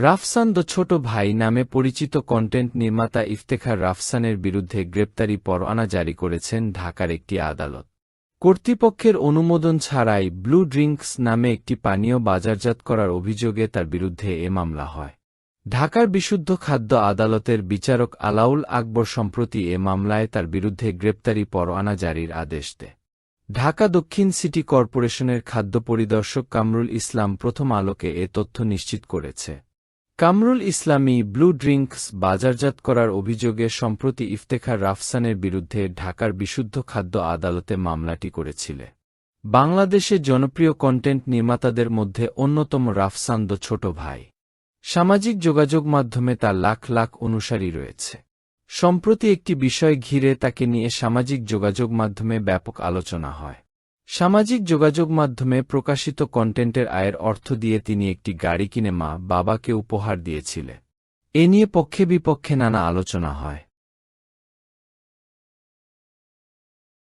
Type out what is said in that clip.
Rafsan the ছোট ভাই নামে পরিচিত কন্টেন্ট নির্মাতা ইফতেখার রাফসানের বিরুদ্ধে গ্রেপ্তারি পরোয়ানা জারি করেছেন ঢাকার একটি আদালত। কর্তৃপক্ষের অনুমোদন ছাড়াই ব্লু ড্রিঙ্কস নামে একটি পানীয় বাজারজাত করার অভিযোগে তার বিরুদ্ধে এ মামলা হয়। ঢাকার বিশুদ্ধ খাদ্য আদালতের বিচারক আলাউল আকবর সম্প্রতি এ মামলায় তার বিরুদ্ধে গ্রেপ্তারি পরোয়ানা জারির আদেশ দেয়। ঢাকা দক্ষিণ সিটি কর্পোরেশনের খাদ্য পরিদর্শক কামরুল ইসলাম প্রথম আলোকে এ তথ্য নিশ্চিত করেছে। কামরুল ইসলামী ব্লু ড্রিঙ্কস বাজারজাত করার অভিযোগে সম্প্রতি ইফতেখার রাফসানের বিরুদ্ধে ঢাকার বিশুদ্ধ খাদ্য আদালতে মামলাটি করেছিল। বাংলাদেশে জনপ্রিয় কন্টেন্ট নির্মাতাদের মধ্যে অন্যতম রাফসান দ্য ছোট ভাই। সামাজিক যোগাযোগ মাধ্যমে তার লাখ লাখ অনুসারী রয়েছে। সম্প্রতি একটি বিষয় ঘিরে তাকে নিয়ে সামাজিক যোগাযোগ মাধ্যমে ব্যাপক আলোচনা হয়। সামাজিক যোগাযোগ মাধ্যমে প্রকাশিত কন্টেন্টের আয়ের অর্থ দিয়ে তিনি একটি গাড়ি কিনে মা বাবাকে উপহার দিয়েছিলেন। এ নিয়ে পক্ষে বিপক্ষে নানা আলোচনা হয়।